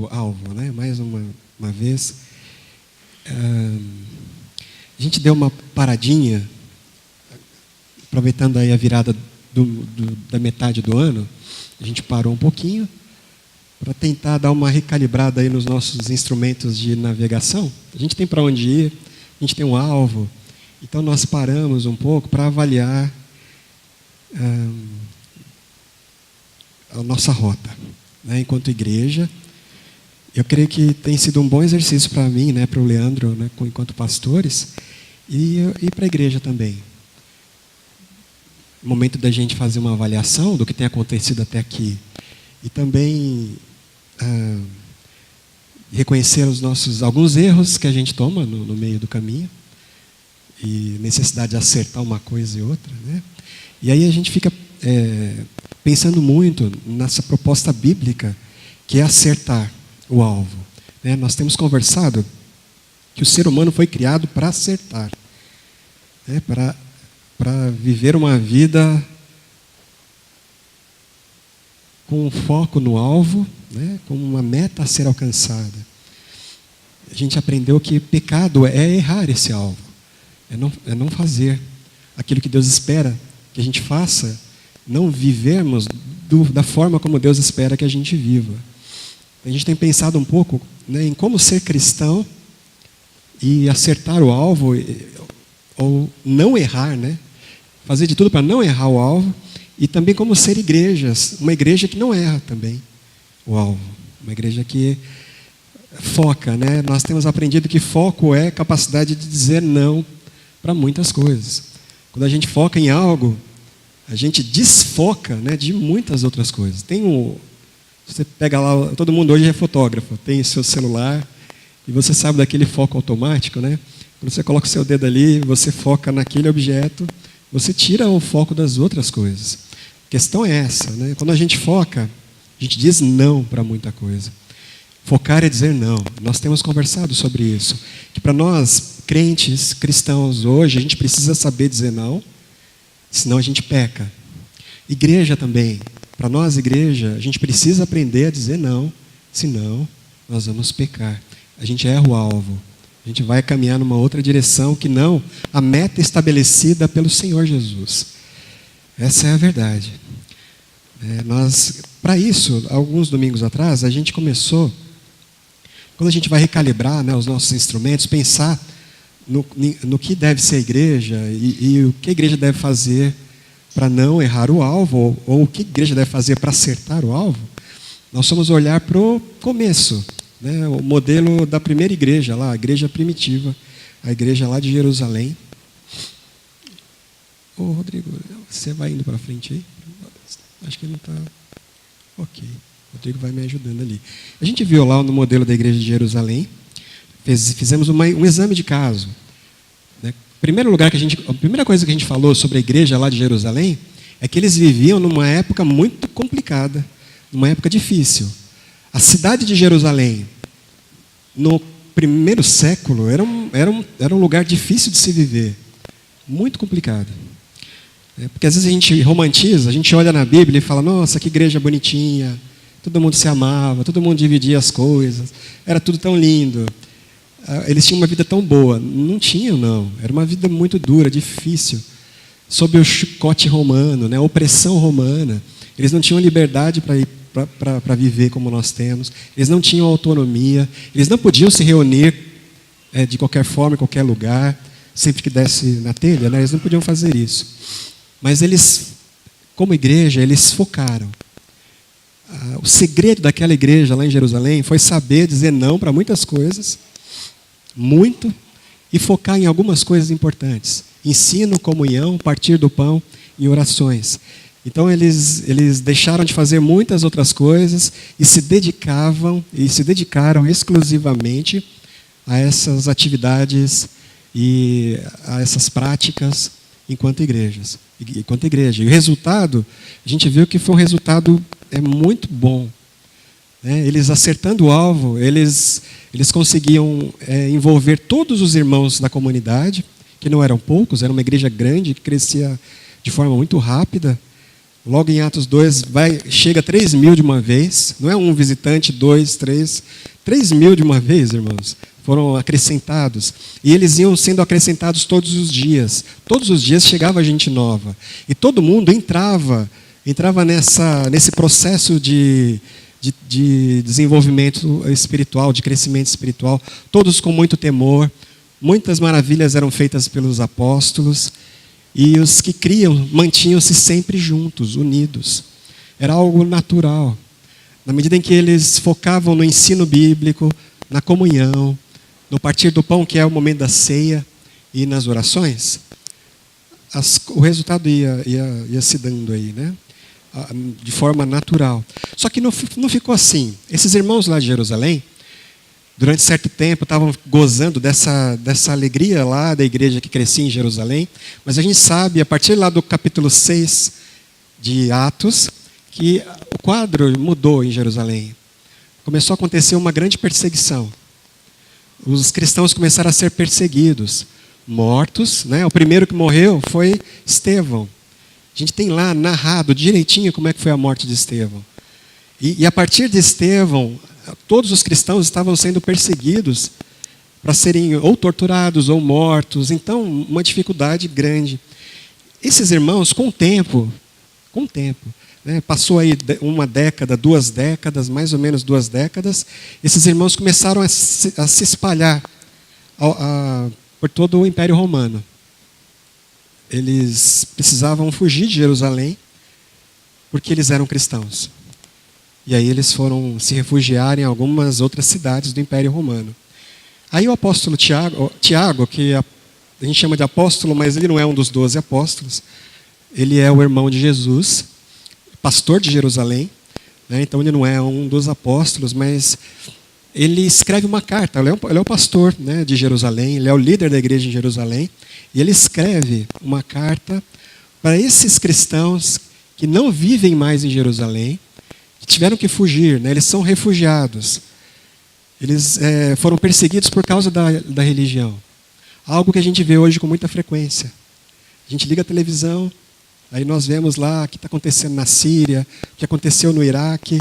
o alvo, né? Mais uma vez. A gente deu uma paradinha, aproveitando aí a virada da metade do ano, a gente parou um pouquinho para tentar dar uma recalibrada aí nos nossos instrumentos de navegação. A gente tem para onde ir, a gente tem um alvo, então nós paramos um pouco para avaliar a nossa rota, né, enquanto igreja. Eu creio que tem sido um bom exercício para mim, né, para o Leandro, né, enquanto pastores, e para a igreja também. Momento da gente fazer uma avaliação do que tem acontecido até aqui. E também reconhecer alguns erros que a gente toma no meio do caminho. E necessidade de acertar uma coisa e outra, né? E aí a gente fica pensando muito nessa proposta bíblica, que é acertar o alvo, né? Nós temos conversado que o ser humano foi criado para acertar, né? Para viver uma vida com foco no alvo, né? Com uma meta a ser alcançada. A gente aprendeu que pecado é errar esse alvo, é não fazer aquilo que Deus espera que a gente faça, não vivermos da forma como Deus espera que a gente viva. A gente tem pensado um pouco, né, em como ser cristão e acertar o alvo, ou não errar, né? Fazer de tudo para não errar o alvo, e também como ser igrejas, uma igreja que não erra também o alvo, uma igreja que foca, né? Nós temos aprendido que foco é capacidade de dizer não para muitas coisas. Quando a gente foca em algo, a gente desfoca, né, de muitas outras coisas. Você pega lá, todo mundo hoje é fotógrafo, tem seu celular, e você sabe daquele foco automático, né? Quando você coloca o seu dedo ali, você foca naquele objeto, você tira o foco das outras coisas. A questão é essa, né? Quando a gente foca, a gente diz não para muita coisa. Focar é dizer não. Nós temos conversado sobre isso. Que para nós, crentes, cristãos, hoje, a gente precisa saber dizer não, senão a gente peca. Igreja também. Para nós, igreja, a gente precisa aprender a dizer não, senão nós vamos pecar. A gente erra o alvo. A gente vai caminhar numa outra direção que não a meta estabelecida pelo Senhor Jesus. Essa é a verdade. Para isso, alguns domingos atrás, a gente começou, quando a gente vai recalibrar, né, os nossos instrumentos, pensar no que deve ser a igreja e o que a igreja deve fazer para não errar o alvo, ou o que a igreja deve fazer para acertar o alvo. Nós vamos olhar para o começo, né, o modelo da primeira igreja lá, a igreja primitiva, a igreja lá de Jerusalém. Ô Rodrigo, você vai indo para frente aí? Acho que ele não está... Ok, o Rodrigo vai me ajudando ali. A gente viu lá no modelo da igreja de Jerusalém, fizemos um exame de caso. Né? A primeira coisa que a gente falou sobre a igreja lá de Jerusalém é que eles viviam numa época muito complicada, numa época difícil. A cidade de Jerusalém, no primeiro século, era um lugar difícil de se viver, muito complicado. Porque às vezes a gente romantiza, a gente olha na Bíblia e fala, nossa, que igreja bonitinha, todo mundo se amava, todo mundo dividia as coisas, era tudo tão lindo. Eles tinham uma vida tão boa. Não tinham, não. Era uma vida muito dura, difícil, sob o chicote romano, né, a opressão romana. Eles não tinham liberdade para viver como nós temos. Eles não tinham autonomia. Eles não podiam se reunir de qualquer forma, em qualquer lugar, sempre que desse na telha, né? Eles não podiam fazer isso. Mas eles, como igreja, eles focaram. O segredo daquela igreja lá em Jerusalém foi saber dizer não para muitas coisas, muito, e focar em algumas coisas importantes. Ensino, comunhão, partir do pão e orações. Então eles deixaram de fazer muitas outras coisas e se dedicaram exclusivamente a essas atividades e a essas práticas enquanto igreja. E o resultado, a gente viu que foi um resultado muito bom. Né? Eles acertando o alvo, eles conseguiam envolver todos os irmãos da comunidade, que não eram poucos, era uma igreja grande, que crescia de forma muito rápida. Logo em Atos 2, chega 3.000 de uma vez. Não é um visitante, 2, 3. 3.000 de uma vez, irmãos. Foram acrescentados. E eles iam sendo acrescentados todos os dias. Todos os dias chegava gente nova. E todo mundo entrava nesse processo de desenvolvimento espiritual, de crescimento espiritual. Todos com muito temor. Muitas maravilhas eram feitas pelos apóstolos. E os que criam mantinham-se sempre juntos, unidos. Era algo natural. Na medida em que eles focavam no ensino bíblico, na comunhão, no partir do pão, que é o momento da ceia, e nas orações, o resultado ia se dando aí, né? De forma natural. Só que não ficou assim. Esses irmãos lá de Jerusalém, durante certo tempo, estavam gozando dessa alegria lá da igreja que crescia em Jerusalém. Mas a gente sabe, a partir lá do capítulo 6 de Atos, que o quadro mudou em Jerusalém. Começou a acontecer uma grande perseguição. Os cristãos começaram a ser perseguidos, mortos, né? O primeiro que morreu foi Estevão. A gente tem lá narrado direitinho como é que foi a morte de Estevão. E a partir de Estevão, todos os cristãos estavam sendo perseguidos para serem ou torturados ou mortos. Então, uma dificuldade grande. Esses irmãos, com o tempo, né, passou aí uma década, 2 décadas, mais ou menos 2 décadas, esses irmãos começaram a se espalhar por todo o Império Romano. Eles precisavam fugir de Jerusalém porque eles eram cristãos. E aí eles foram se refugiar em algumas outras cidades do Império Romano. Aí o apóstolo Tiago, que a gente chama de apóstolo, mas ele não é um dos 12 apóstolos, ele é o irmão de Jesus, pastor de Jerusalém, né? Então ele não é um dos apóstolos, mas ele escreve uma carta. Ele é o pastor, né, de Jerusalém, ele é o líder da igreja em Jerusalém, e ele escreve uma carta para esses cristãos que não vivem mais em Jerusalém, que tiveram que fugir, né? Eles são refugiados. Eles foram perseguidos por causa da religião. Algo que a gente vê hoje com muita frequência. A gente liga a televisão, aí nós vemos lá o que está acontecendo na Síria, o que aconteceu no Iraque,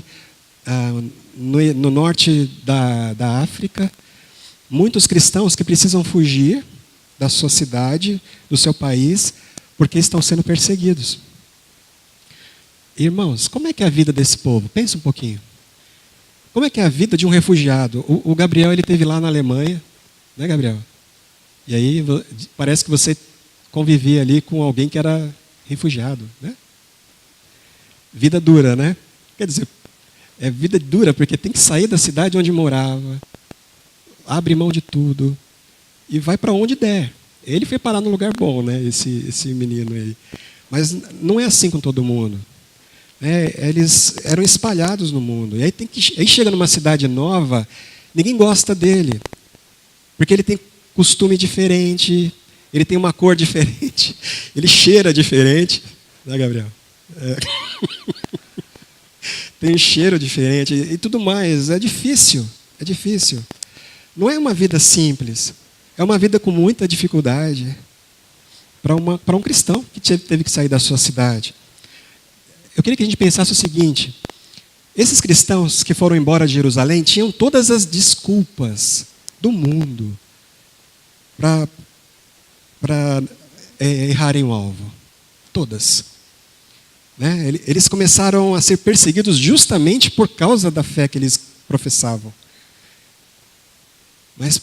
no norte da África. Muitos cristãos que precisam fugir da sua cidade, do seu país, porque estão sendo perseguidos. Irmãos, como é que é a vida desse povo? Pensa um pouquinho. Como é que é a vida de um refugiado? O Gabriel, ele esteve lá na Alemanha, né, Gabriel? E aí parece que você convivia ali com alguém que era refugiado, né? Vida dura, né? Quer dizer, é vida dura porque tem que sair da cidade onde morava, abre mão de tudo e vai para onde der. Ele foi parar num lugar bom, né? Esse menino aí. Mas não é assim com todo mundo. Eles eram espalhados no mundo. E aí chega numa cidade nova, ninguém gosta dele. Porque ele tem costume diferente, ele tem uma cor diferente, ele cheira diferente. Né, Gabriel? Tem um cheiro diferente e tudo mais. É difícil. Não é uma vida simples. É uma vida com muita dificuldade para um cristão que teve que sair da sua cidade. Eu queria que a gente pensasse o seguinte: esses cristãos que foram embora de Jerusalém tinham todas as desculpas do mundo para errarem o alvo. Todas. Né? Eles começaram a ser perseguidos justamente por causa da fé que eles professavam. Mas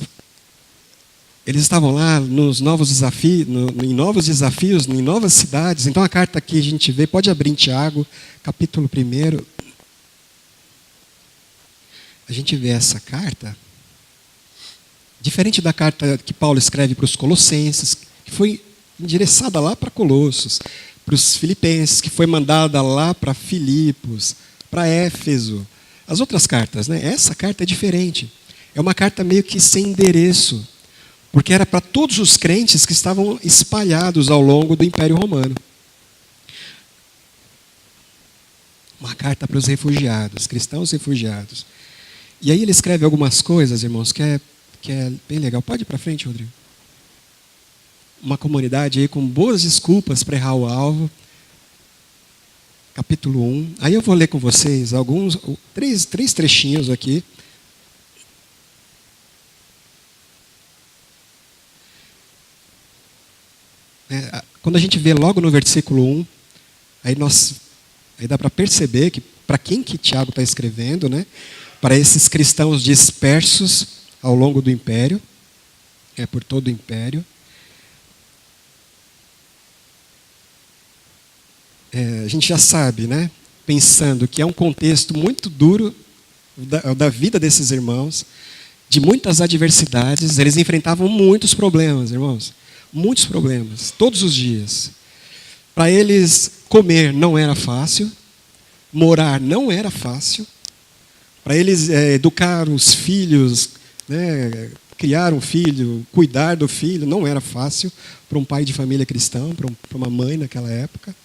eles estavam lá nos novos desafios, em novos desafios, em novas cidades. Então a carta que a gente vê, pode abrir em Tiago, capítulo 1. A gente vê essa carta, diferente da carta que Paulo escreve para os Colossenses, que foi endereçada lá para Colossos, para os Filipenses, que foi mandada lá para Filipos, para Éfeso. As outras cartas, né? Essa carta é diferente. É uma carta meio que sem endereço, porque era para todos os crentes que estavam espalhados ao longo do Império Romano. Uma carta para os refugiados, cristãos refugiados. E aí ele escreve algumas coisas, irmãos, que é bem legal. Pode ir para frente, Rodrigo. Uma comunidade aí com boas desculpas para errar o alvo. capítulo 1. Aí eu vou ler com vocês três trechinhos aqui. Quando a gente vê logo no versículo 1, aí dá para perceber que para quem que Tiago está escrevendo, né? Para esses cristãos dispersos ao longo do império, por todo o império. A gente já sabe, né? Pensando que é um contexto muito duro da vida desses irmãos, de muitas adversidades, eles enfrentavam muitos problemas, irmãos. Muitos problemas, todos os dias. Para eles, comer não era fácil, morar não era fácil. Para eles, educar os filhos, né, criar um filho, cuidar do filho, não era fácil para um pai de família cristão, para uma mãe naquela época.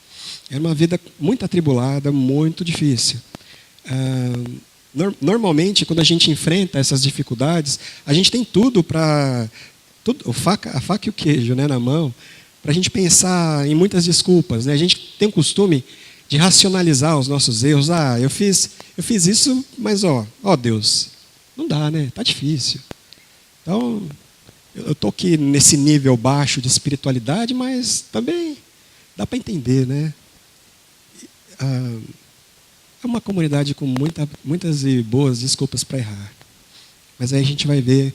Era uma vida muito atribulada, muito difícil. Normalmente, quando a gente enfrenta essas dificuldades, a gente tem tudo para... a faca e o queijo, né, na mão, para a gente pensar em muitas desculpas. Né? A gente tem o costume de racionalizar os nossos erros. Eu fiz isso, mas Deus, não dá, né? Está difícil. Então, eu estou aqui nesse nível baixo de espiritualidade, mas também dá para entender, né? É uma comunidade com muitas e boas desculpas para errar. Mas aí a gente vai ver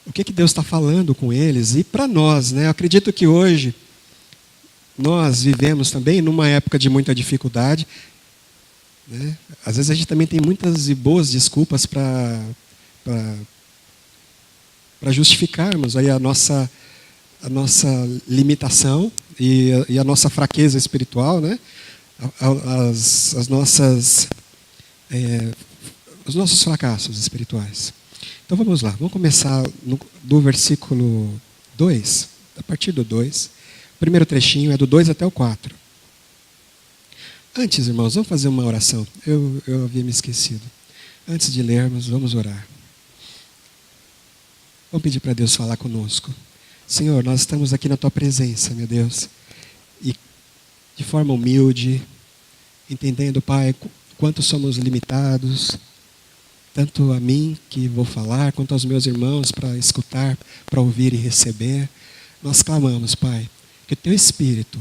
o que Deus está falando com eles e para nós, né? Eu acredito que hoje nós vivemos também numa época de muita dificuldade, né? Às vezes a gente também tem muitas e boas desculpas para justificarmos aí a nossa limitação e a nossa fraqueza espiritual, né? Os nossos fracassos espirituais. Então vamos lá, vamos começar do versículo 2, a partir do 2. O primeiro trechinho é do 2 até o 4. Antes, irmãos, vamos fazer uma oração. Eu havia me esquecido. Antes de lermos, vamos orar. Vamos pedir para Deus falar conosco. Senhor, nós estamos aqui na Tua presença, meu Deus. E de forma humilde, entendendo, Pai, quanto somos limitados, tanto a mim que vou falar, quanto aos meus irmãos para escutar, para ouvir e receber. Nós clamamos, Pai, que o Teu Espírito,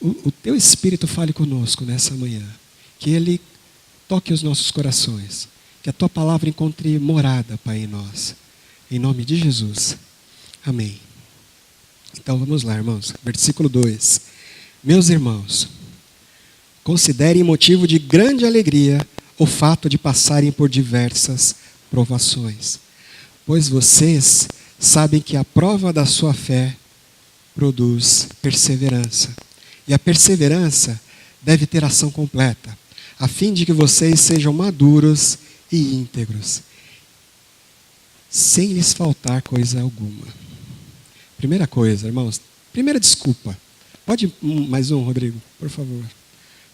o Teu Espírito fale conosco nessa manhã. Que Ele toque os nossos corações. Que a Tua palavra encontre morada, Pai, em nós. Em nome de Jesus. Amém. Então vamos lá, irmãos. Versículo 2. Meus irmãos, considerem motivo de grande alegria o fato de passarem por diversas provações, pois vocês sabem que a prova da sua fé produz perseverança. E a perseverança deve ter ação completa, a fim de que vocês sejam maduros e íntegros, sem lhes faltar coisa alguma. Primeira coisa, irmãos, primeira desculpa. Pode mais um, Rodrigo, por favor.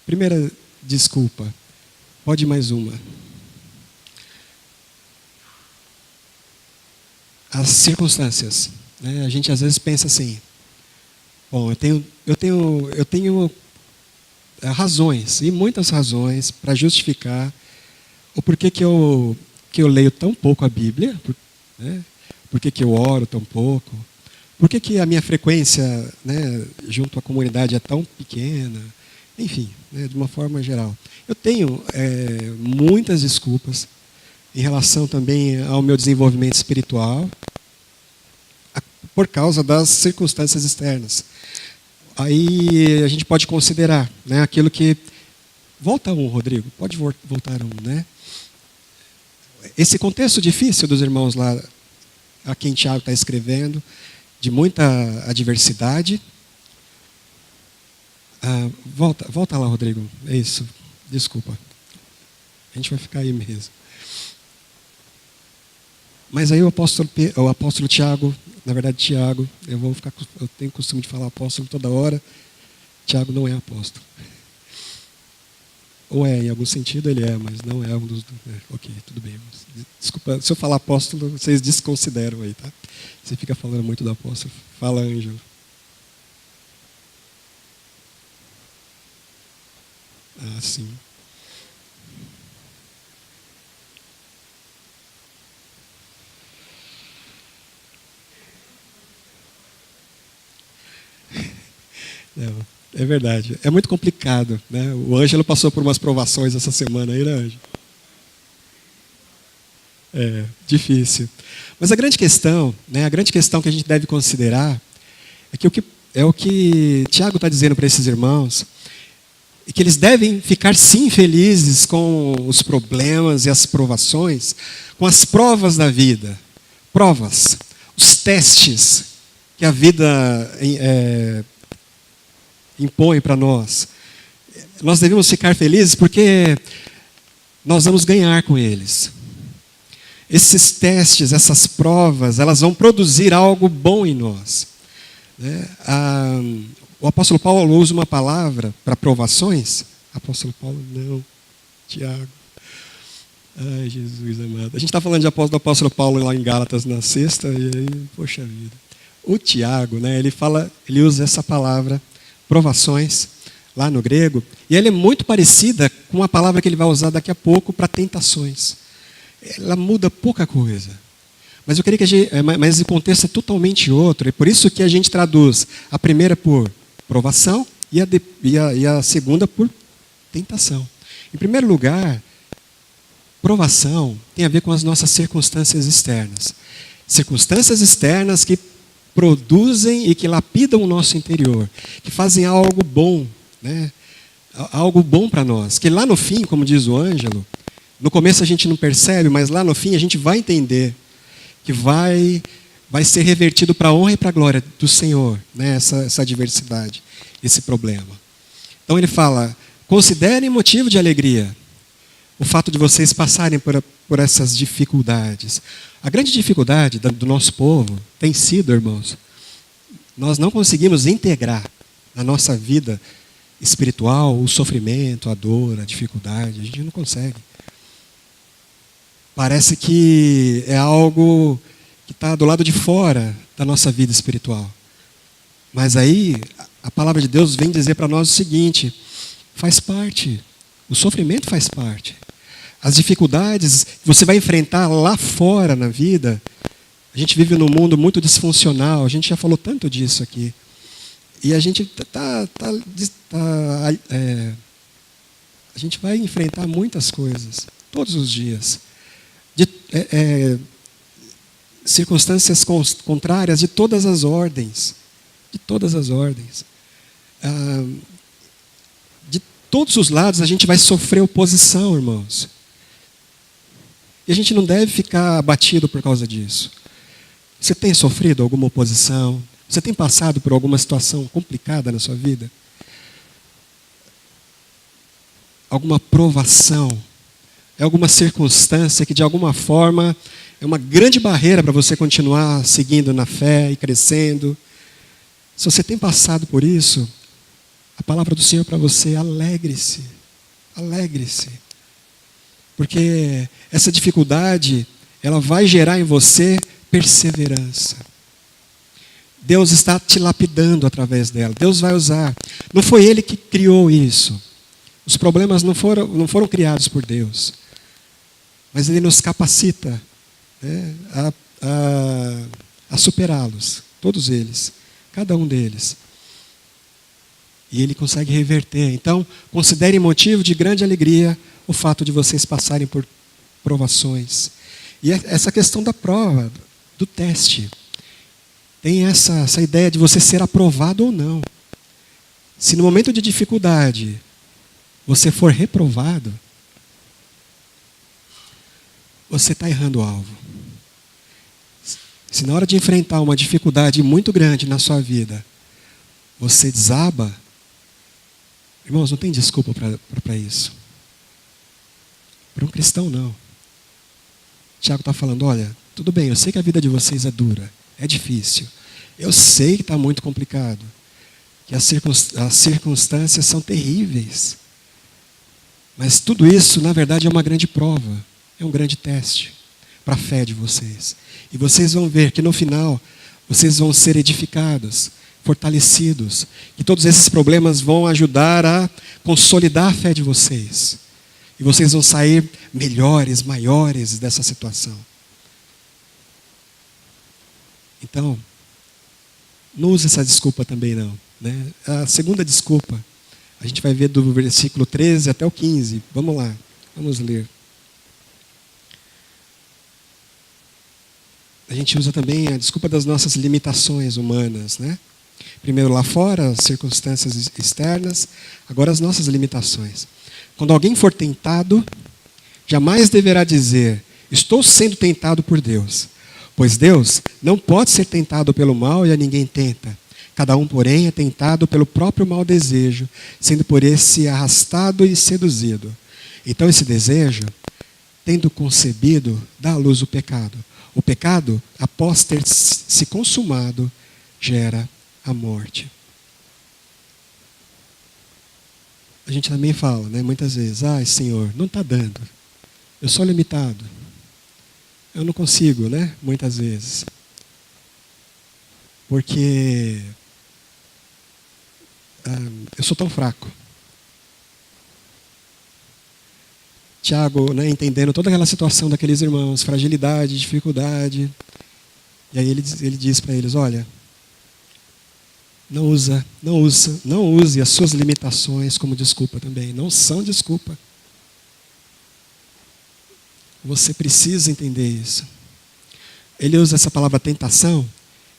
Primeira desculpa. Pode mais uma. As circunstâncias. Né? A gente às vezes pensa assim, bom, eu tenho razões, e muitas razões, para justificar o porquê que eu leio tão pouco a Bíblia, né? Porquê que eu oro tão pouco, porquê que a minha frequência, né, junto à comunidade é tão pequena, enfim, né, de uma forma geral. Eu tenho muitas desculpas em relação também ao meu desenvolvimento espiritual, por causa das circunstâncias externas. Aí a gente pode considerar, né, aquilo que... Volta um, Rodrigo, pode voltar um, né? Esse contexto difícil dos irmãos lá, a quem Tiago está escrevendo, de muita adversidade. Volta lá, Rodrigo. É isso, desculpa. A gente vai ficar aí mesmo. Mas aí o apóstolo Tiago, na verdade Tiago, eu tenho o costume de falar apóstolo toda hora. Tiago não é apóstolo. Ou em algum sentido ele mas não é um dos... ok, tudo bem. Desculpa, se eu falar apóstolo, vocês desconsideram aí, tá? Você fica falando muito do apóstolo. Fala, Ângelo. Ah, sim. Não, é verdade. É muito complicado, né? O Ângelo passou por umas provações essa semana aí, né, Ângelo? É, difícil. Mas a grande questão, né, a grande questão que a gente deve considerar é o que Tiago está dizendo para esses irmãos, e que eles devem ficar sim felizes com os problemas e as provações, com as provas da vida. Provas, os testes que a vida impõe para nós. Nós devemos ficar felizes porque nós vamos ganhar com eles. Esses testes, essas provas, elas vão produzir algo bom em nós. O apóstolo Paulo usa uma palavra para provações. Apóstolo Paulo, não. Tiago. Ai, Jesus amado. A gente está falando do apóstolo Paulo lá em Gálatas na sexta, e aí, poxa vida. O Tiago, né, ele usa essa palavra, provações, lá no grego, e ela é muito parecida com a palavra que ele vai usar daqui a pouco para tentações. Ela muda pouca coisa. Mas eu queria mas o contexto é totalmente outro, é por isso que a gente traduz a primeira por provação e a segunda por tentação. Em primeiro lugar, provação tem a ver com as nossas circunstâncias externas. Circunstâncias externas que produzem e que lapidam o nosso interior, que fazem algo bom, né? Algo bom para nós. Que lá no fim, como diz o Ângelo, no começo a gente não percebe, mas lá no fim a gente vai entender que vai ser revertido para a honra e para a glória do Senhor, né? Essa adversidade, esse problema. Então ele fala, considerem motivo de alegria o fato de vocês passarem por essas dificuldades. A grande dificuldade do nosso povo tem sido, irmãos, nós não conseguimos integrar na nossa vida espiritual o sofrimento, a dor, a dificuldade. A gente não consegue. Parece que é algo que está do lado de fora da nossa vida espiritual. Mas aí a palavra de Deus vem dizer para nós o seguinte: faz parte, o sofrimento faz parte. As dificuldades que você vai enfrentar lá fora na vida. A gente vive num mundo muito disfuncional, a gente já falou tanto disso aqui. E a gente a gente vai enfrentar muitas coisas, todos os dias. Circunstâncias contrárias de todas as ordens. De todas as ordens. De todos os lados a gente vai sofrer oposição, irmãos. E a gente não deve ficar abatido por causa disso. Você tem sofrido alguma oposição? Você tem passado por alguma situação complicada na sua vida? Alguma provação? É alguma circunstância que de alguma forma é uma grande barreira para você continuar seguindo na fé e crescendo? Se você tem passado por isso, a palavra do Senhor para você, alegre-se. Alegre-se. Porque essa dificuldade, ela vai gerar em você perseverança. Deus está te lapidando através dela. Deus vai usar. Não foi Ele que criou isso. Os problemas não foram criados por Deus. Mas Ele nos capacita, né, a superá-los. Todos eles. Cada um deles. E Ele consegue reverter. Então, considerem motivo de grande alegria o fato de vocês passarem por provações. E essa questão da prova, do teste. Tem essa ideia de você ser aprovado ou não. Se no momento de dificuldade você for reprovado, você está errando o alvo. Se na hora de enfrentar uma dificuldade muito grande na sua vida, você desaba, irmãos, não tem desculpa para isso. Para um cristão, não. Tiago está falando, olha, tudo bem, eu sei que a vida de vocês é dura, é difícil. Eu sei que está muito complicado, que as circunstâncias são terríveis. Mas tudo isso, na verdade, é uma grande prova, é um grande teste para a fé de vocês. E vocês vão ver que no final, vocês vão ser edificados, fortalecidos, que todos esses problemas vão ajudar a consolidar a fé de vocês. E vocês vão sair melhores, maiores dessa situação. Então, não use essa desculpa também não, né? A segunda desculpa, a gente vai ver do versículo 13 até o 15. Vamos lá, vamos ler. A gente usa também a desculpa das nossas limitações humanas, né? Primeiro lá fora, as circunstâncias externas, agora as nossas limitações. Quando alguém for tentado, jamais deverá dizer, estou sendo tentado por Deus. Pois Deus não pode ser tentado pelo mal e a ninguém tenta. Cada um, porém, é tentado pelo próprio mau desejo, sendo por esse arrastado e seduzido. Então esse desejo, tendo concebido, dá à luz o pecado. O pecado, após ter se consumado, gera a morte. A gente também fala, né, muitas vezes, ai Senhor, não está dando. Eu sou limitado. Eu não consigo, né? Muitas vezes. Porque eu sou tão fraco. Tiago, né, entendendo toda aquela situação daqueles irmãos, fragilidade, dificuldade. E aí ele diz para eles, olha, não use as suas limitações como desculpa também. Não são desculpa. Você precisa entender isso. Ele usa essa palavra tentação,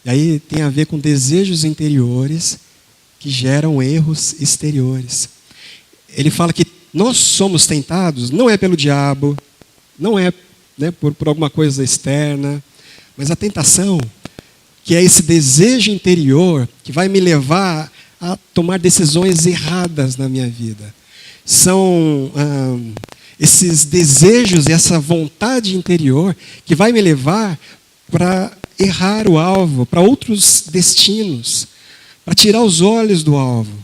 e aí tem a ver com desejos interiores que geram erros exteriores. Ele fala que nós somos tentados, não é pelo diabo, não é, né, por alguma coisa externa, mas a tentação, que é esse desejo interior que vai me levar a tomar decisões erradas na minha vida. São esses desejos, essa vontade interior que vai me levar para errar o alvo, para outros destinos, para tirar os olhos do alvo.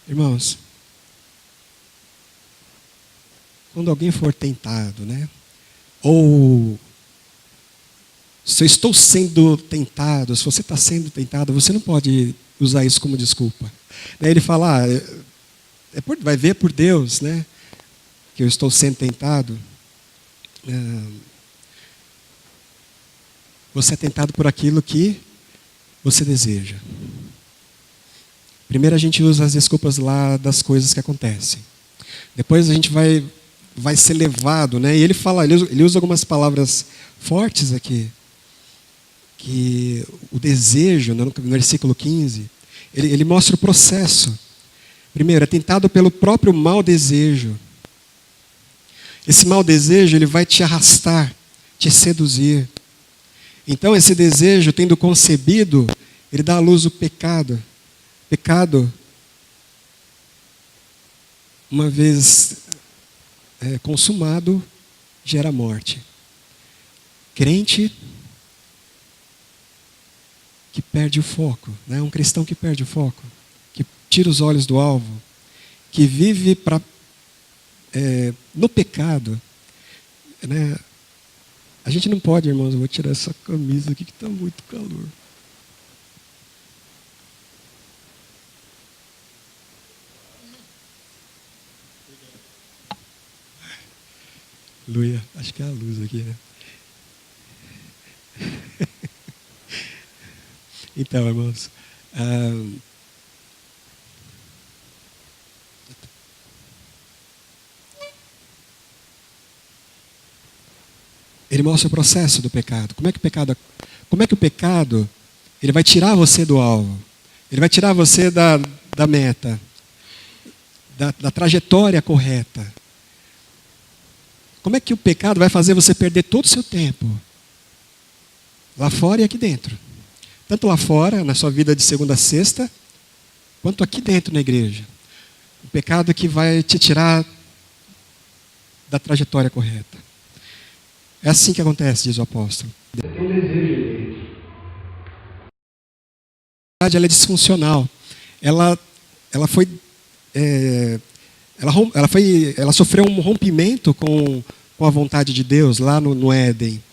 Irmãos, quando alguém for tentado, né? Ou se eu estou sendo tentado, se você está sendo tentado, você não pode usar isso como desculpa. Ele fala, vai ver por Deus, né? Que eu estou sendo tentado. Você é tentado por aquilo que você deseja. Primeiro a gente usa as desculpas lá das coisas que acontecem. Depois a gente vai ser levado, né? E ele fala, ele usa algumas palavras fortes aqui. Que o desejo, no versículo 15, ele mostra o processo. Primeiro, é tentado pelo próprio mau desejo. Esse mau desejo, ele vai te arrastar, te seduzir. Então, esse desejo, tendo concebido, ele dá à luz o pecado. Pecado, uma vez consumado, gera morte. Crente que perde o foco, né? Um cristão que perde o foco, que tira os olhos do alvo, que vive no pecado, né? A gente não pode, irmãos, eu vou tirar essa camisa aqui que está muito calor. Aleluia, acho que é a luz aqui, né? Então, irmãos, ele mostra o processo do pecado. Como é que o pecado ele vai tirar você do alvo? Ele vai tirar você da meta, da trajetória correta. Como é que o pecado vai fazer você perder todo o seu tempo? Lá fora e aqui dentro. Tanto lá fora, na sua vida de segunda a sexta, quanto aqui dentro na igreja. O pecado que vai te tirar da trajetória correta. É assim que acontece, diz o apóstolo. Tem um desejo dentro. Ela é disfuncional. Ela sofreu um rompimento com a vontade de Deus lá no Éden.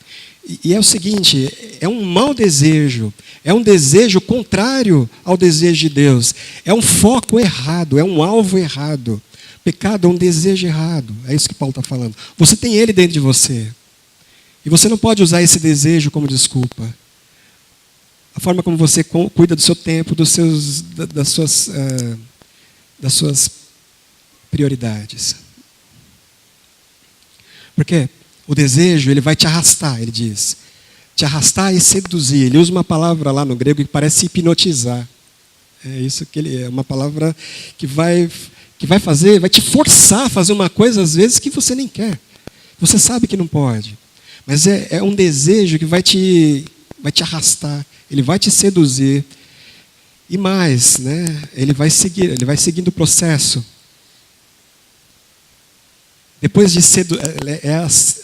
E é o seguinte, é um mau desejo, é um desejo contrário ao desejo de Deus, é um foco errado, é um alvo errado. Pecado é um desejo errado, é isso que Paulo está falando. Você tem ele dentro de você, e você não pode usar esse desejo como desculpa. A forma como você cuida do seu tempo, das suas prioridades. Porque o desejo, ele vai te arrastar, ele diz. Te arrastar e seduzir. Ele usa uma palavra lá no grego que parece hipnotizar. É isso que ele é, uma palavra que vai fazer, vai te forçar a fazer uma coisa às vezes que você nem quer. Você sabe que não pode. Mas é um desejo que vai te arrastar, ele vai te seduzir. E mais, né? Ele vai seguindo o processo. Depois de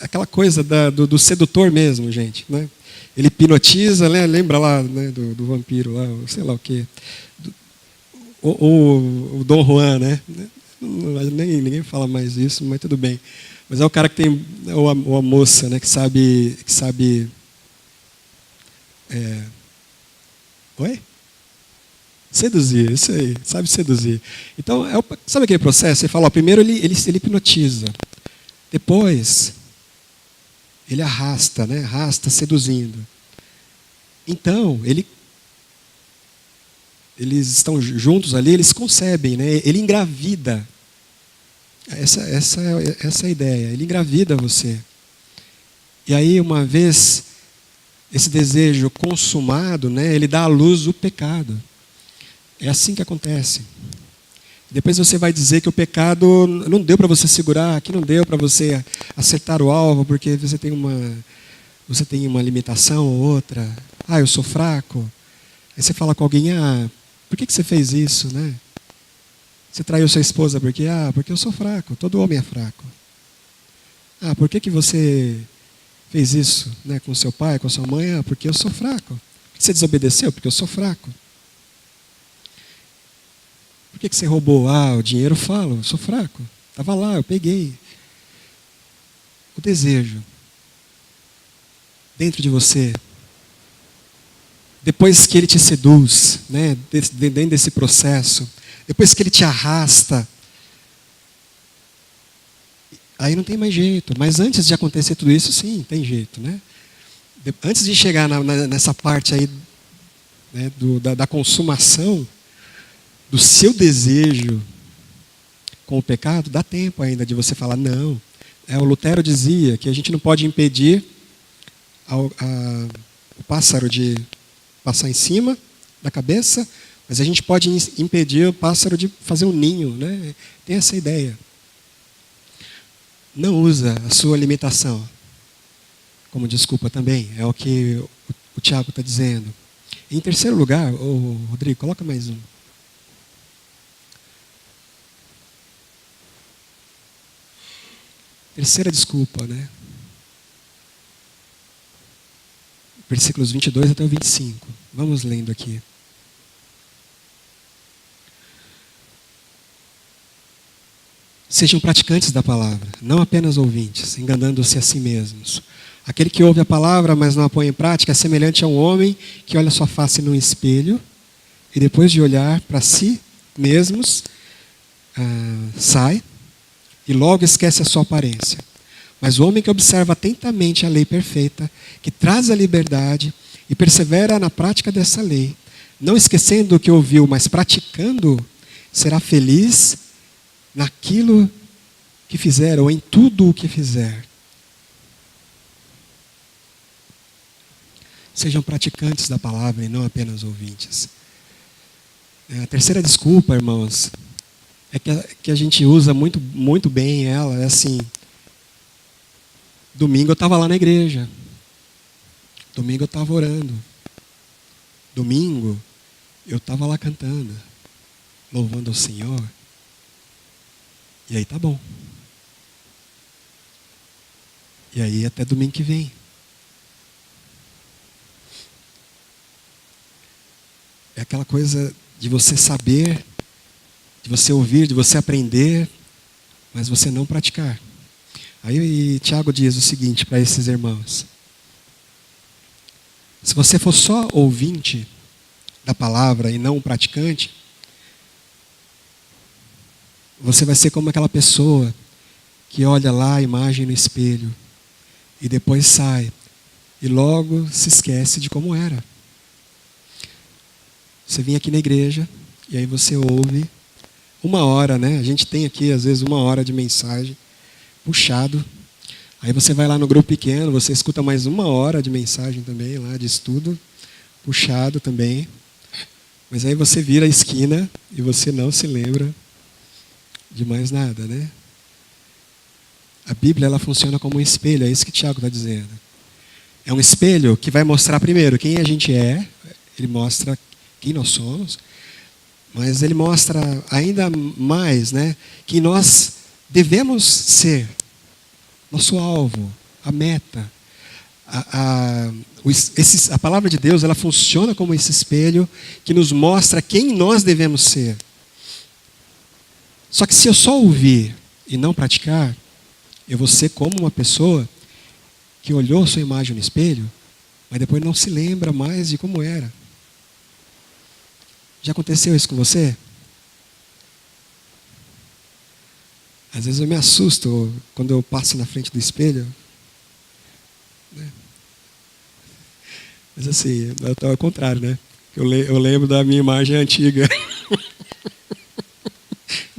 aquela coisa do sedutor mesmo, gente, né? Ele hipnotiza, né? Lembra lá, né, do vampiro lá, sei lá o quê. O Dom Juan, né? Ninguém fala mais isso, mas tudo bem. Mas é o cara que tem, ou a moça, né, que sabe oi? Seduzir, isso aí, sabe seduzir. Então, sabe aquele processo? Você fala, ó, primeiro ele hipnotiza, depois ele arrasta, né? Arrasta seduzindo. Então, eles estão juntos ali, eles concebem, né? Ele engravida. Essa é a ideia, ele engravida você. E aí, uma vez esse desejo consumado, né, ele dá à luz o pecado. É assim que acontece. Depois você vai dizer que o pecado não deu para você segurar, que não deu para você acertar o alvo, porque você tem uma limitação ou outra. Ah, eu sou fraco. Aí você fala com alguém, por que você fez isso, né? Você traiu sua esposa porque eu sou fraco, todo homem é fraco. Por que você fez isso, né, com seu pai, com sua mãe? Porque eu sou fraco. Por que você desobedeceu? Porque eu sou fraco. Por que você roubou? O dinheiro fala, eu sou fraco. Estava lá, eu peguei. O desejo dentro de você, depois que ele te seduz, né, dentro desse processo, depois que ele te arrasta, aí não tem mais jeito. Mas antes de acontecer tudo isso, sim, tem jeito, né? Antes de chegar nessa parte aí, né, da consumação do seu desejo com o pecado, dá tempo ainda de você falar não. O Lutero dizia que a gente não pode impedir o pássaro de passar em cima da cabeça, mas a gente pode impedir o pássaro de fazer um ninho, né? Tem essa ideia. Não usa a sua limitação como desculpa também. É o que o Tiago está dizendo. Em terceiro lugar, Rodrigo, coloca mais um. Terceira desculpa, né? Versículos 22 até o 25. Vamos lendo aqui. Sejam praticantes da palavra, não apenas ouvintes, enganando-se a si mesmos. Aquele que ouve a palavra, mas não a põe em prática, é semelhante a um homem que olha sua face no espelho e depois de olhar para si mesmos, sai e logo esquece a sua aparência. Mas o homem que observa atentamente a lei perfeita, que traz a liberdade e persevera na prática dessa lei, não esquecendo o que ouviu, mas praticando, será feliz naquilo que fizer ou em tudo o que fizer. Sejam praticantes da palavra e não apenas ouvintes. A terceira desculpa, irmãos, é que a gente usa muito, muito bem ela, é assim: domingo eu estava lá na igreja, domingo eu estava orando, domingo eu estava lá cantando, louvando ao Senhor, e aí tá bom. E aí até domingo que vem. É aquela coisa de você saber, de você ouvir, de você aprender, mas você não praticar. Aí Tiago diz o seguinte para esses irmãos: Se você for só ouvinte da palavra e não um praticante, você vai ser como aquela pessoa que olha lá a imagem no espelho e depois sai e logo se esquece de como era. Você vem aqui na igreja e aí você ouve 1 hora, né? A gente tem aqui às vezes 1 hora de mensagem puxado. Aí você vai lá no grupo pequeno, você escuta mais 1 hora de mensagem também lá, de estudo, puxado também. Mas aí você vira a esquina e você não se lembra de mais nada, né? A Bíblia, ela funciona como um espelho, é isso que Tiago está dizendo. É um espelho que vai mostrar primeiro quem a gente é, ele mostra quem nós somos, mas ele mostra ainda mais, né, que nós devemos ser, nosso alvo, a meta. A palavra de Deus, ela funciona como esse espelho que nos mostra quem nós devemos ser. Só que se eu só ouvir e não praticar, eu vou ser como uma pessoa que olhou sua imagem no espelho, mas depois não se lembra mais de como era. Já aconteceu isso com você? Às vezes eu me assusto quando eu passo na frente do espelho. Né? Mas assim, é ao contrário, né? Eu lembro da minha imagem antiga. Eu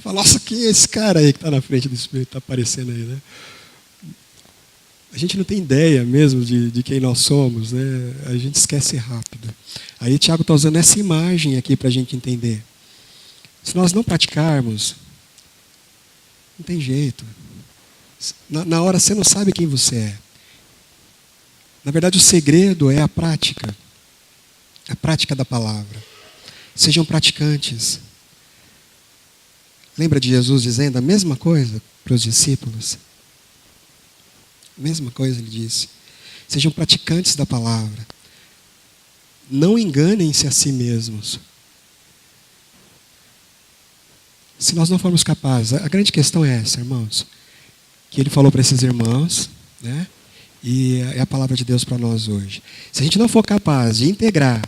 falo, nossa, quem é esse cara aí que está na frente do espelho, está aparecendo aí, né? A gente não tem ideia mesmo de quem nós somos, né? A gente esquece rápido. Aí Tiago está usando essa imagem aqui para a gente entender. Se nós não praticarmos, não tem jeito. Na hora você não sabe quem você é. Na verdade, o segredo é a prática da palavra. Sejam praticantes. Lembra de Jesus dizendo a mesma coisa para os discípulos? A mesma coisa ele disse. Sejam praticantes da palavra. Não enganem-se a si mesmos. Se nós não formos capazes, a grande questão é essa, irmãos, que ele falou para esses irmãos, né? E é a palavra de Deus para nós hoje. Se a gente não for capaz de integrar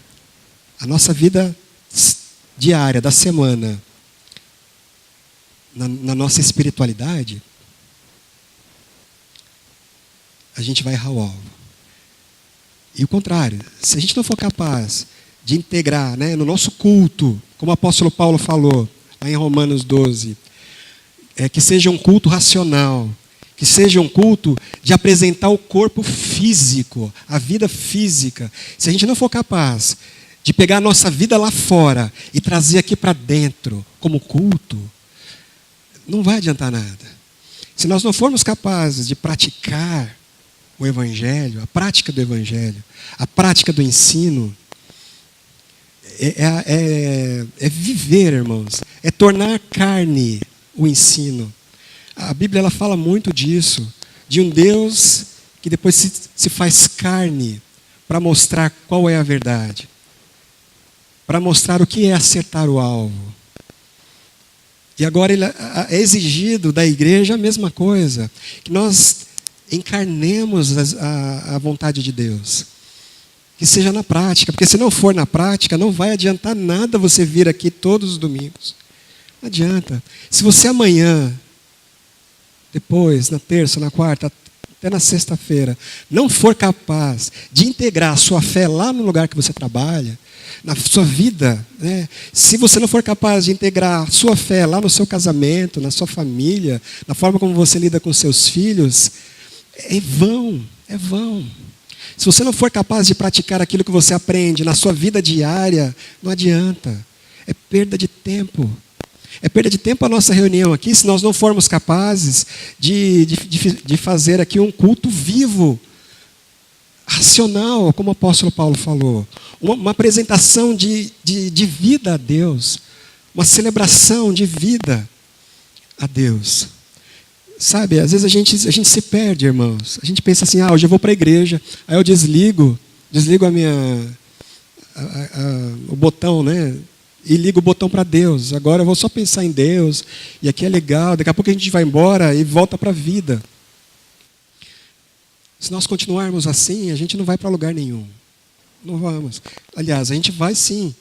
a nossa vida diária, da semana, na nossa espiritualidade, a gente vai errar o alvo. E o contrário, se a gente não for capaz de integrar, né, no nosso culto, como o apóstolo Paulo falou, lá em Romanos 12, que seja um culto racional, que seja um culto de apresentar o corpo físico, a vida física. Se a gente não for capaz de pegar a nossa vida lá fora e trazer aqui para dentro como culto, não vai adiantar nada. Se nós não formos capazes de praticar o Evangelho, a prática do Evangelho, a prática do ensino, é viver, irmãos, é tornar carne o ensino. A Bíblia ela fala muito disso, de um Deus que depois se faz carne para mostrar qual é a verdade, para mostrar o que é acertar o alvo. E agora é exigido da igreja a mesma coisa, que nós encarnemos a vontade de Deus. Que seja na prática, porque se não for na prática, não vai adiantar nada você vir aqui todos os domingos. Não adianta. Se você amanhã, depois, na terça, na quarta, até na sexta-feira, não for capaz de integrar a sua fé lá no lugar que você trabalha, na sua vida, né? Se você não for capaz de integrar a sua fé lá no seu casamento, na sua família, na forma como você lida com seus filhos, é vão, é vão. Se você não for capaz de praticar aquilo que você aprende na sua vida diária, não adianta. É perda de tempo. É perda de tempo a nossa reunião aqui se nós não formos capazes de fazer aqui um culto vivo, racional, como o apóstolo Paulo falou. Uma apresentação de vida a Deus. Uma celebração de vida a Deus. Sabe, às vezes a gente se perde, irmãos. A gente pensa assim, hoje eu vou para a igreja, aí eu desligo o botão, né? E ligo o botão para Deus. Agora eu vou só pensar em Deus, e aqui é legal, daqui a pouco a gente vai embora e volta para a vida. Se nós continuarmos assim, a gente não vai para lugar nenhum. Não vamos. Aliás, a gente vai sim.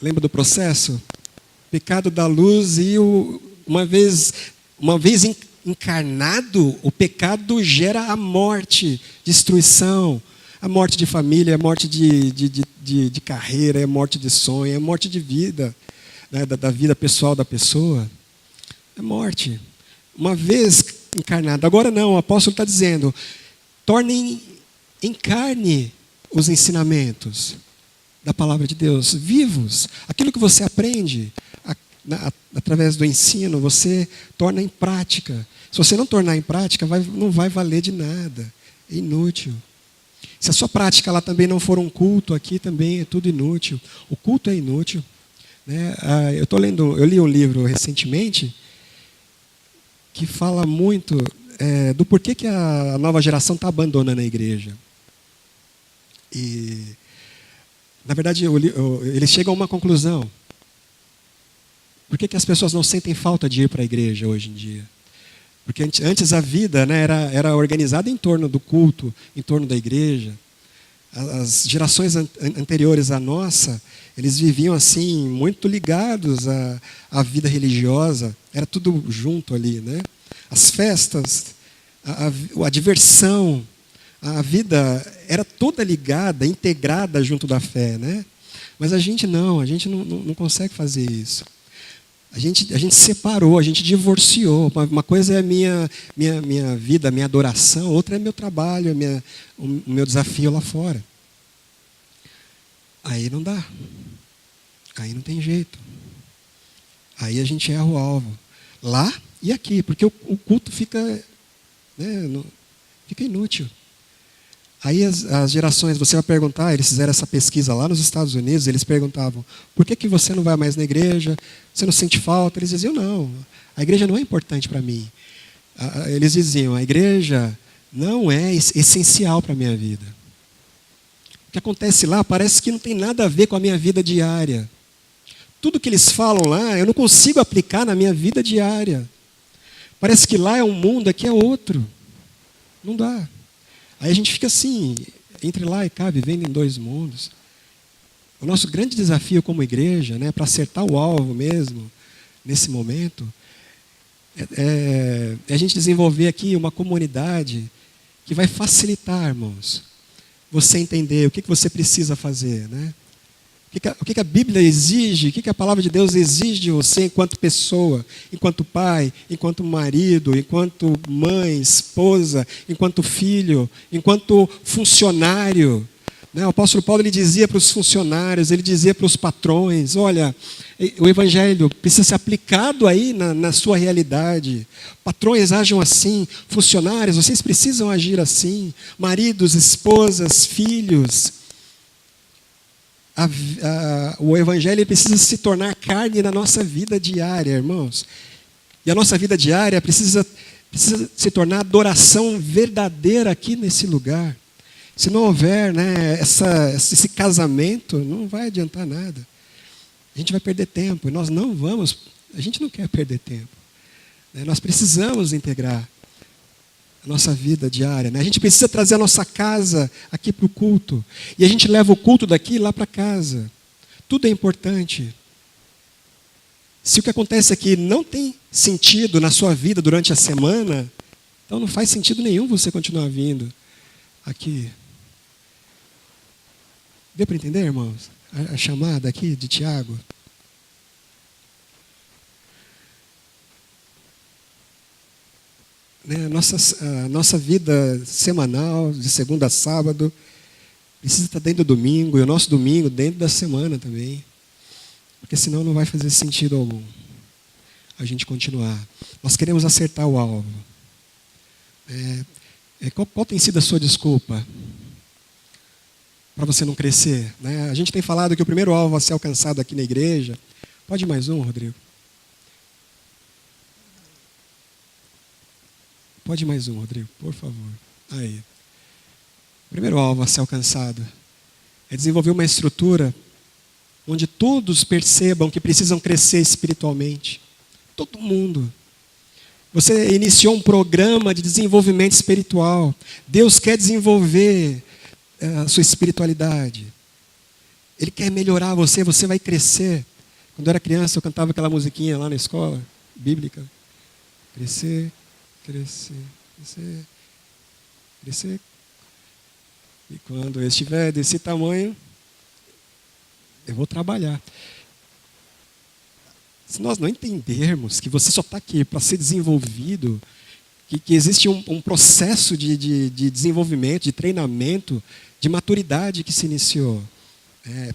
Lembra do processo? Pecado da luz e uma vez encarnado, o pecado gera a morte, destruição, a morte de família, a morte de carreira, a morte de sonho, a morte de vida, né, da vida pessoal da pessoa. É morte. Uma vez encarnado. Agora não, o apóstolo está dizendo, tornem em carne os ensinamentos da palavra de Deus, vivos. Aquilo que você aprende através do ensino, você torna em prática. Se você não tornar em prática, não vai valer de nada. É inútil. Se a sua prática lá também não for um culto, aqui também é tudo inútil. O culto é inútil. Né? Eu li um livro recentemente que fala muito do porquê que a nova geração está abandonando a igreja. E, na verdade, eles chegam a uma conclusão. Por que as pessoas não sentem falta de ir para a igreja hoje em dia? Porque antes a vida, né, era organizada em torno do culto, em torno da igreja. As gerações anteriores à nossa, eles viviam assim, muito ligados à vida religiosa. Era tudo junto ali, né? As festas, a diversão, a vida era toda ligada, integrada junto da fé, né? Mas a gente não consegue fazer isso. A gente separou, a gente divorciou. Uma coisa é a minha vida, a minha adoração, outra é meu trabalho, o meu desafio lá fora. Aí não dá. Aí não tem jeito. Aí a gente erra o alvo. Lá e aqui, porque o culto fica, né, fica inútil. Aí as gerações, você vai perguntar, eles fizeram essa pesquisa lá nos Estados Unidos, eles perguntavam, por que você não vai mais na igreja? Você não sente falta? Eles diziam, não, a igreja não é importante para mim. Eles diziam, a igreja não é essencial para a minha vida. O que acontece lá parece que não tem nada a ver com a minha vida diária. Tudo que eles falam lá, eu não consigo aplicar na minha vida diária. Parece que lá é um mundo, aqui é outro. Não dá. Aí a gente fica assim, entre lá e cá, vivendo em dois mundos. O nosso grande desafio como igreja, né, para acertar o alvo mesmo, nesse momento, é a gente desenvolver aqui uma comunidade que vai facilitar, irmãos, você entender o que você precisa fazer, né? O que a Bíblia exige, o que a palavra de Deus exige de você enquanto pessoa, enquanto pai, enquanto marido, enquanto mãe, esposa, enquanto filho, enquanto funcionário. Né? O apóstolo Paulo ele dizia para os funcionários, ele dizia para os patrões, olha, o evangelho precisa ser aplicado aí na sua realidade. Patrões ajam assim, funcionários, vocês precisam agir assim, maridos, esposas, filhos. O evangelho precisa se tornar carne na nossa vida diária, irmãos. E a nossa vida diária precisa se tornar adoração verdadeira aqui nesse lugar. Se não houver, né, esse casamento, não vai adiantar nada. A gente vai perder tempo. E nós não vamos, a gente não quer perder tempo. Né? Nós precisamos integrar a nossa vida diária. Né? A gente precisa trazer a nossa casa aqui para o culto. E a gente leva o culto daqui lá para casa. Tudo é importante. Se o que acontece aqui não tem sentido na sua vida durante a semana, então não faz sentido nenhum você continuar vindo aqui. Deu para entender, irmãos? A chamada aqui de Tiago? Né, a nossa vida semanal, de segunda a sábado, precisa estar dentro do domingo, e o nosso domingo dentro da semana também. Porque senão não vai fazer sentido algum a gente continuar. Nós queremos acertar o alvo. Qual tem sido a sua desculpa para você não crescer? Né? A gente tem falado que o primeiro alvo a ser alcançado aqui na igreja... Pode ir mais um, Rodrigo? Pode ir mais um, Rodrigo, por favor. Aí. O primeiro alvo a ser alcançado é desenvolver uma estrutura onde todos percebam que precisam crescer espiritualmente. Todo mundo. Você iniciou um programa de desenvolvimento espiritual. Deus quer desenvolver a sua espiritualidade. Ele quer melhorar você, você vai crescer. Quando eu era criança, eu cantava aquela musiquinha lá na escola, bíblica. Crescer, crescer, crescer, crescer. E quando eu estiver desse tamanho, eu vou trabalhar. Se nós não entendermos que você só está aqui para ser desenvolvido, que existe um processo de desenvolvimento, de treinamento, de maturidade que se iniciou.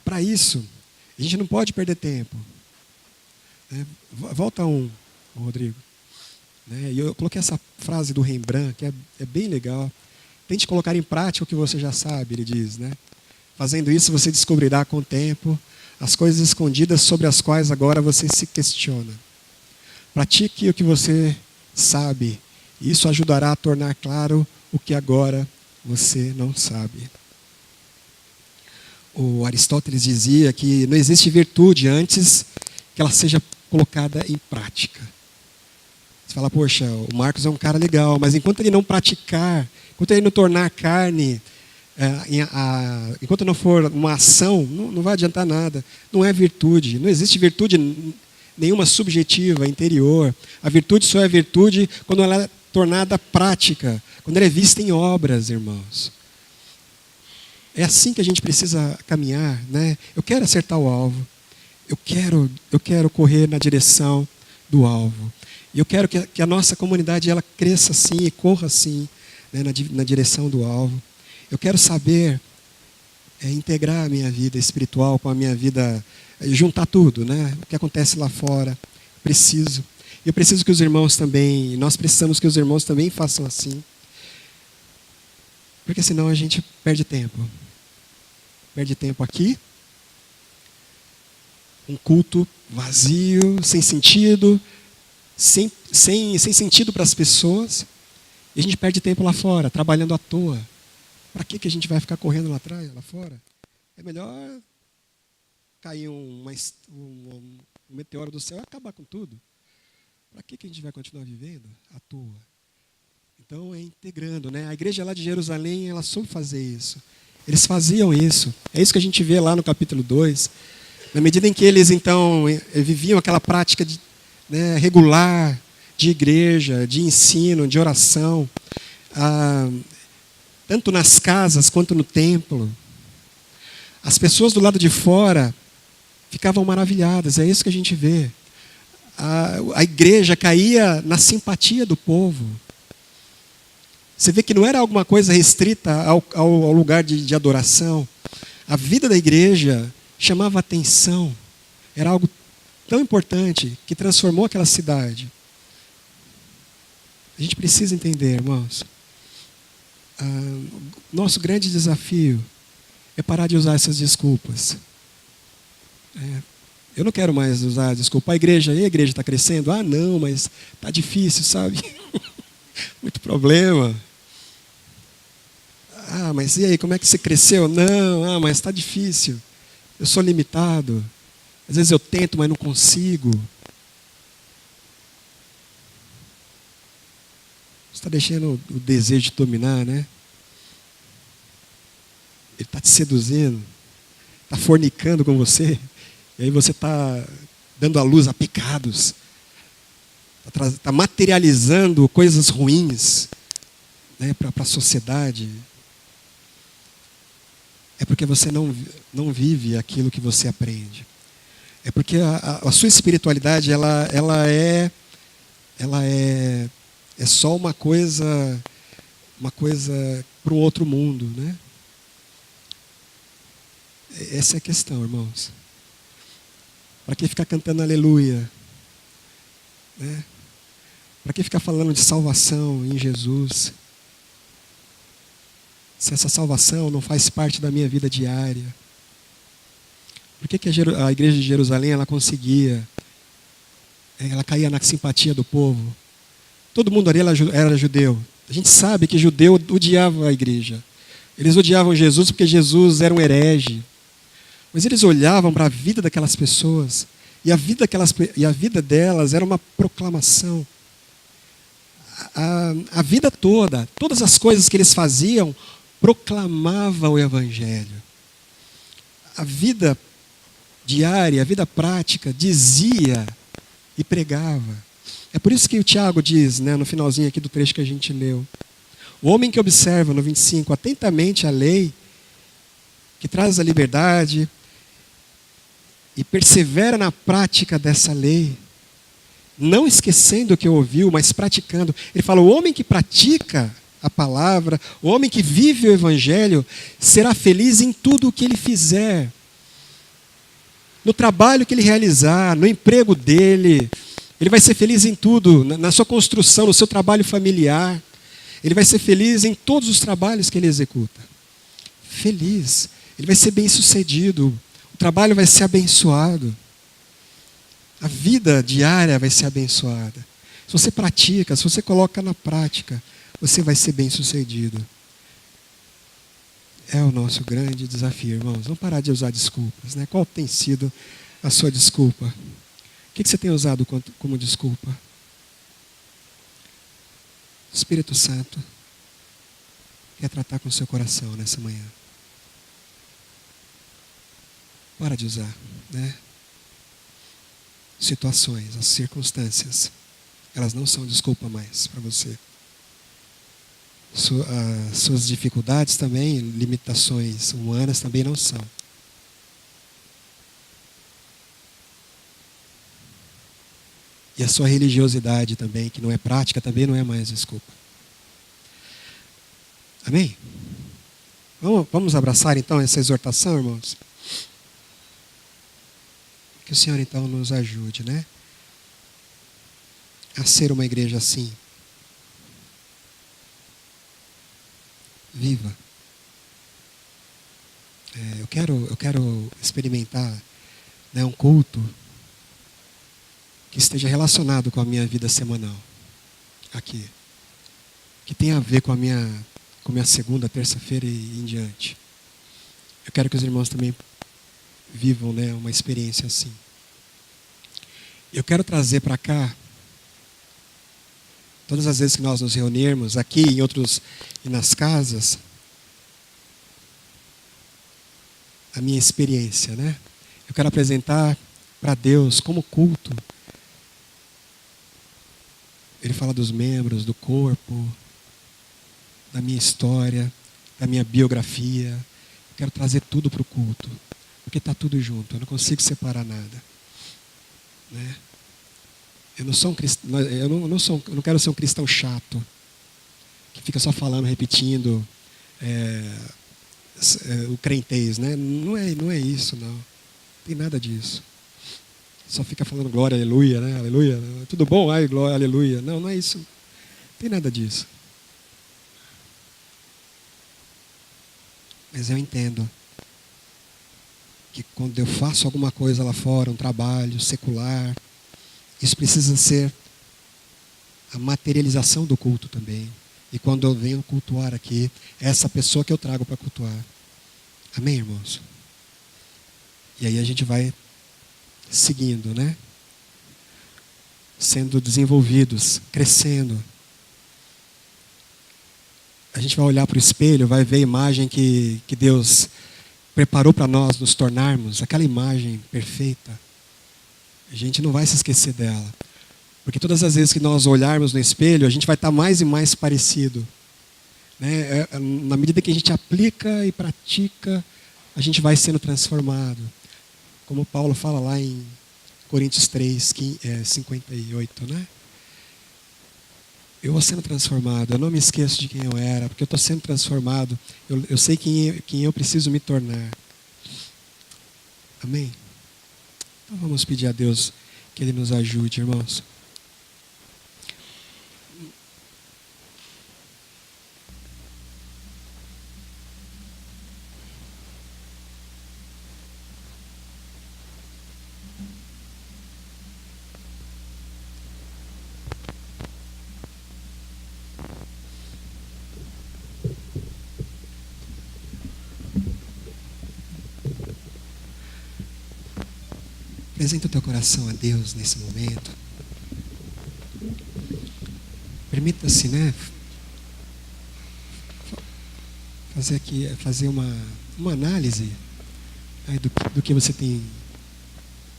Para isso, a gente não pode perder tempo. Volta Rodrigo. E eu coloquei essa frase do Rembrandt, que é bem legal. Tente colocar em prática o que você já sabe, ele diz. Fazendo isso, você descobrirá com o tempo as coisas escondidas sobre as quais agora você se questiona. Pratique o que você sabe. Isso ajudará a tornar claro o que agora você não sabe. O Aristóteles dizia que não existe virtude antes que ela seja colocada em prática. Você fala, poxa, o Marcos é um cara legal, mas enquanto ele não praticar, enquanto ele não tornar carne, enquanto não for uma ação, não vai adiantar nada. Não é virtude. Não existe virtude nenhuma subjetiva, interior. A virtude só é virtude quando ela é tornada prática, quando ela é vista em obras, irmãos. É assim que a gente precisa caminhar, Eu quero acertar o alvo. Eu quero correr na direção do alvo. E eu quero que a nossa comunidade ela cresça assim e corra assim, na direção do alvo. Eu quero saber integrar a minha vida espiritual com a minha vida, juntar tudo, o que acontece lá fora. Eu preciso que os irmãos também, nós precisamos que os irmãos também façam assim. Porque senão a gente perde tempo. Perde tempo aqui. Um culto vazio, sem sentido, sem sentido para as pessoas. E a gente perde tempo lá fora, trabalhando à toa. Para que a gente vai ficar correndo lá atrás, lá fora? É melhor cair um meteoro do céu e acabar com tudo. Para que a gente vai continuar vivendo à toa? Então é integrando, A igreja lá de Jerusalém, ela soube fazer isso. Eles faziam isso. É isso que a gente vê lá no capítulo 2. Na medida em que eles, então, viviam aquela prática regular de igreja, de ensino, de oração, tanto nas casas quanto no templo, as pessoas do lado de fora ficavam maravilhadas. É isso que a gente vê. A igreja caía na simpatia do povo. Você vê que não era alguma coisa restrita ao lugar de adoração. A vida da igreja chamava atenção. Era algo tão importante que transformou aquela cidade. A gente precisa entender, irmãos. Nosso grande desafio é parar de usar essas desculpas. Eu não quero mais usar desculpa. A igreja está crescendo? Ah, não, mas está difícil, sabe? Muito problema. Ah, mas e aí, como é que você cresceu? Não, mas está difícil. Eu sou limitado. Às vezes eu tento, mas não consigo. Você está deixando o desejo de dominar, Ele está te seduzindo. Está fornicando com você. E aí você está dando à luz a pecados. Está materializando coisas ruins para a sociedade. É porque você não vive aquilo que você aprende. É porque a sua espiritualidade ela é só uma coisa para um outro mundo, Essa é a questão, irmãos. Para que ficar cantando aleluia? Para que ficar falando de salvação em Jesus? Se essa salvação não faz parte da minha vida diária. Por que a igreja de Jerusalém ela conseguia? Ela caía na simpatia do povo. Todo mundo ali era judeu. A gente sabe que judeu odiava a igreja. Eles odiavam Jesus porque Jesus era um herege. Mas eles olhavam para a vida daquelas pessoas. E a vida delas era uma proclamação. A vida toda, todas as coisas que eles faziam proclamava o Evangelho. A vida diária, a vida prática, dizia e pregava. É por isso que o Tiago diz, né, no finalzinho aqui do trecho que a gente leu: o homem que observa, no 25, atentamente a lei, que traz a liberdade, e persevera na prática dessa lei, não esquecendo o que ouviu, mas praticando. Ele fala: o homem que pratica a palavra, o homem que vive o Evangelho, será feliz em tudo o que ele fizer. No trabalho que ele realizar, no emprego dele, ele vai ser feliz em tudo, na sua construção, no seu trabalho familiar. Ele vai ser feliz em todos os trabalhos que ele executa. Feliz. Ele vai ser bem-sucedido. O trabalho vai ser abençoado. A vida diária vai ser abençoada. Se você pratica, se você coloca na prática, você vai ser bem-sucedido. É o nosso grande desafio, irmãos. Vamos parar de usar desculpas, né? Qual tem sido a sua desculpa? O que você tem usado como desculpa? O Espírito Santo quer tratar com o seu coração nessa manhã. Para de usar, né? Situações, as circunstâncias, elas não são desculpa mais para você. Suas dificuldades também, limitações humanas também não são. E a sua religiosidade também, que não é prática, também não é mais desculpa. Amém? Vamos abraçar então essa exortação, irmãos? Que o Senhor então nos ajude, né? A ser uma igreja assim. Viva. Eu quero experimentar, né, um culto que esteja relacionado com a minha vida semanal aqui, que tenha a ver com a minha segunda, terça-feira e em diante. Eu quero que os irmãos também vivam, né, uma experiência assim. Eu quero trazer para cá, todas as vezes que nós nos reunirmos aqui e nas casas, a minha experiência, né? Eu quero apresentar para Deus como culto. Ele fala dos membros, do corpo, da minha história, da minha biografia. Eu quero trazer tudo para o culto, porque está tudo junto. Eu não consigo separar nada, né? Eu não quero ser um cristão chato, que fica só falando, repetindo o crentez, né? Não é isso, não. Não tem nada disso. Só fica falando glória, aleluia, né? Aleluia. Tudo bom? Ai, glória, aleluia. Não é isso. Não tem nada disso. Mas eu entendo que quando eu faço alguma coisa lá fora, um trabalho secular, isso precisa ser a materialização do culto também. E quando eu venho cultuar aqui, é essa pessoa que eu trago para cultuar. Amém, irmãos? E aí a gente vai seguindo, né? Sendo desenvolvidos, crescendo. A gente vai olhar para o espelho, vai ver a imagem que Deus preparou para nós nos tornarmos, aquela imagem perfeita. A gente não vai se esquecer dela. Porque todas as vezes que nós olharmos no espelho, a gente vai estar mais e mais parecido, né? Na medida que a gente aplica e pratica, a gente vai sendo transformado. Como Paulo fala lá em Coríntios 3, 58, né? Eu vou sendo transformado, eu não me esqueço de quem eu era, porque eu estou sendo transformado, eu sei quem eu preciso me tornar. Amém? Então vamos pedir a Deus que Ele nos ajude, irmãos. Apresenta o teu coração a Deus nesse momento. Permita-se, né? fazer uma análise aí do que você tem,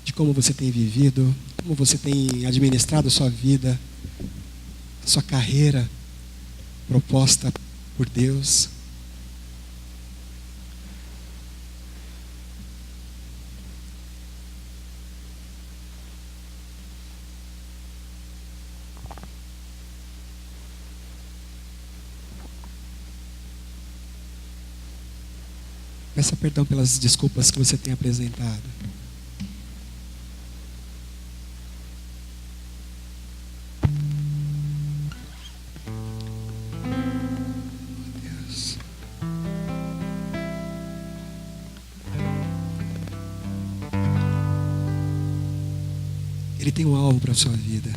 de como você tem vivido, como você tem administrado a sua vida, a sua carreira proposta por Deus. Peça perdão pelas desculpas que você tem apresentado. Deus. Ele tem um alvo para a sua vida.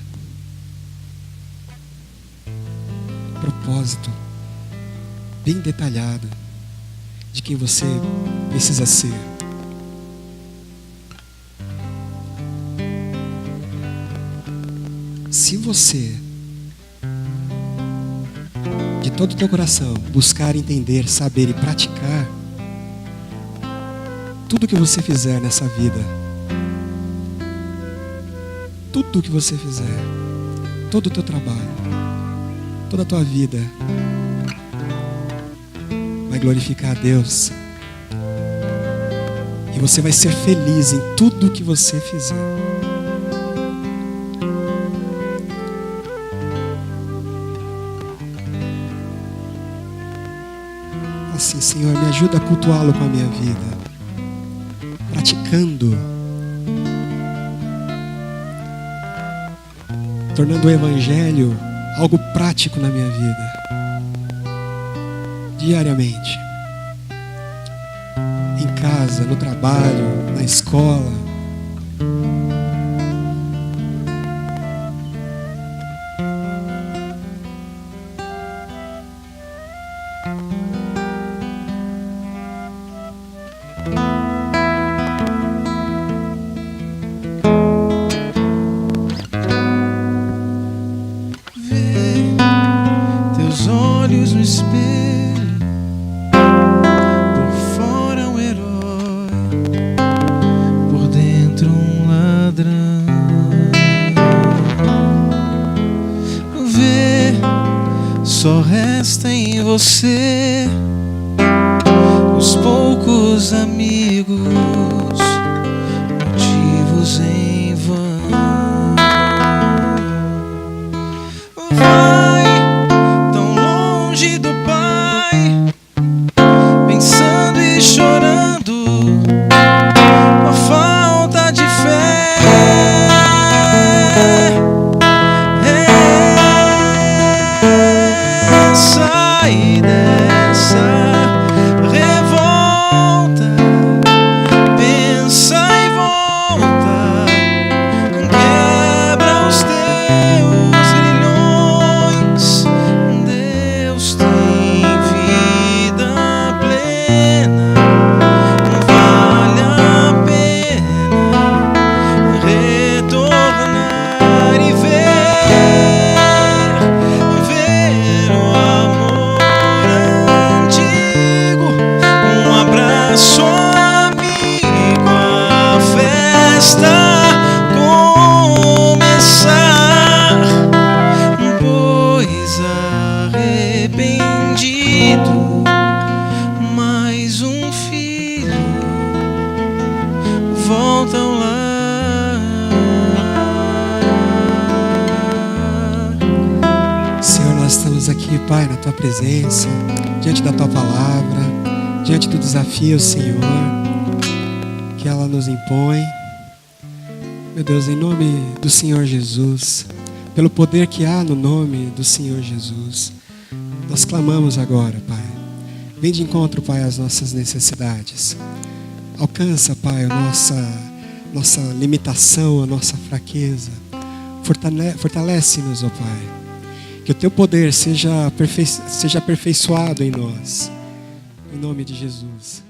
Um propósito bem detalhado de quem você precisa ser. Se você, de todo o teu coração, buscar entender, saber e praticar, tudo que você fizer nessa vida, tudo que você fizer, todo o teu trabalho, toda a tua vida, vai glorificar a Deus. E você vai ser feliz em tudo que você fizer. Assim, Senhor, me ajuda a cultuá-lo com a minha vida, praticando, tornando o Evangelho algo prático na minha vida. Diariamente, em casa, no trabalho, na escola. Vê teus olhos no espelho. Só resta em você os poucos amigos, motivos em vão. Vai tão longe do Pai, pensando e chorando a falta de fé. Sai dessa revolta, pensa e volta, quebra os teus grilhões. Deus tem vida plena, vale a pena retornar e ver o amor antigo, um abraço amigo, a festa começar, pois arrependido, mais um filho volta ao lar. Senhor, nós estamos aqui, Pai, na Tua presença, diante da Tua palavra, diante do desafio, Senhor, que ela nos impõe. Meu Deus, em nome do Senhor Jesus, pelo poder que há no nome do Senhor Jesus, nós clamamos agora, Pai. Vem de encontro, Pai, às nossas necessidades. Alcança, Pai, a nossa limitação, a nossa fraqueza. Fortalece-nos, ó Pai. Que o Teu poder seja aperfeiçoado em nós. Em nome de Jesus.